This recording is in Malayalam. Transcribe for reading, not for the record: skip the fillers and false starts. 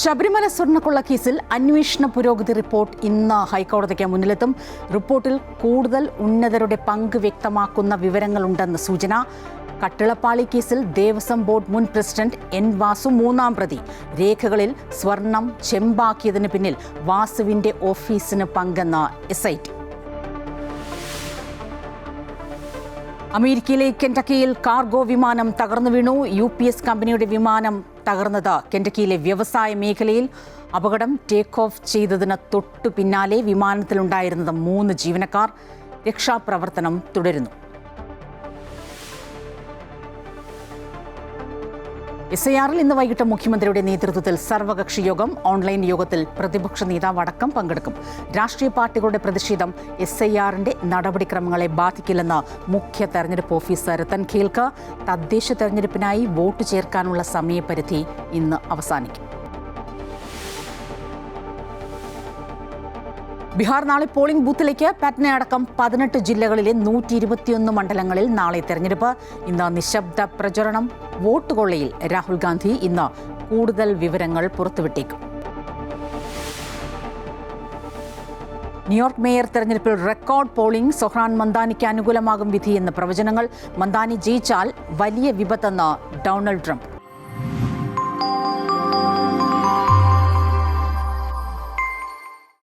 ശബരിമല സ്വർണ്ണക്കൊള്ള കേസിൽ അന്വേഷണ പുരോഗതി റിപ്പോർട്ട് ഇന്ന് ഹൈക്കോടതിക്ക് മുന്നിലെത്തും. റിപ്പോർട്ടിൽ കൂടുതൽ ഉന്നതരുടെ പങ്ക് വ്യക്തമാക്കുന്ന വിവരങ്ങളുണ്ടെന്ന് സൂചന. കട്ടിളപ്പാളി കേസിൽ ദേവസ്വം ബോർഡ് മുൻ പ്രസിഡന്റ് എൻ വാസു മൂന്നാം പ്രതി. രേഖകളിൽ സ്വർണം ചെമ്പാക്കിയതിന് പിന്നിൽ വാസുവിന്റെ ഓഫീസിന് പങ്കെന്ന് SIT. അമേരിക്കയിലെ കെന്റക്കിയിൽ കാർഗോ വിമാനം തകർന്നു വീണു. UPS കമ്പനിയുടെ വിമാനം തകർന്നത് കെന്റക്കിയിലെ വ്യവസായ മേഖലയിൽ. അപകടം ടേക്ക് ഓഫ് ചെയ്തതിന് തൊട്ടു പിന്നാലെ വിമാനത്തിലുണ്ടായിരുന്നത് 3 ജീവനക്കാർ. രക്ഷാപ്രവർത്തനം തുടരുന്നു. SIRൽ ഇന്ന് വൈകിട്ട് മുഖ്യമന്ത്രിയുടെ നേതൃത്വത്തിൽ സർവകക്ഷി യോഗം. ഓൺലൈൻ യോഗത്തിൽ പ്രതിപക്ഷ നേതാവ് അടക്കം പങ്കെടുക്കും. രാഷ്ട്രീയ പാർട്ടികളുടെ പ്രതിഷേധം SIRന്റെ നടപടിക്രമങ്ങളെ ബാധിക്കില്ലെന്ന് മുഖ്യ തെരഞ്ഞെടുപ്പ് ഓഫീസർ രത്തൻ ഖേൽക്കർ. തദ്ദേശ തെരഞ്ഞെടുപ്പിനായി വോട്ട് ചേർക്കാനുള്ള സമയപരിധി ഇന്ന് അവസാനിക്കും. ബീഹാർ നാളെ പോളിംഗ് ബൂത്തിലേക്ക്. പാറ്റ്നയടക്കം 18 ജില്ലകളിലെ 121 മണ്ഡലങ്ങളിൽ നാളെ തെരഞ്ഞെടുപ്പ്. ഇന്ന് നിശബ്ദ പ്രചരണം. വോട്ട് കൊള്ളയിൽ രാഹുൽ ഗാന്ധി ഇന്ന് കൂടുതൽ വിവരങ്ങൾ പുറത്തുവിട്ടേക്കും. ന്യൂയോർക്ക് മേയർ തെരഞ്ഞെടുപ്പിൽ റെക്കോർഡ് പോളിംഗ്. സൊഹ്റാൻ മന്ദാനിക്ക് അനുകൂലമാകും വിധിയെന്ന് പ്രവചനങ്ങൾ. മന്ദാനി ജയിച്ചാൽ വലിയ വിപത്തെന്ന് ഡൊണാൾഡ് ട്രംപ്.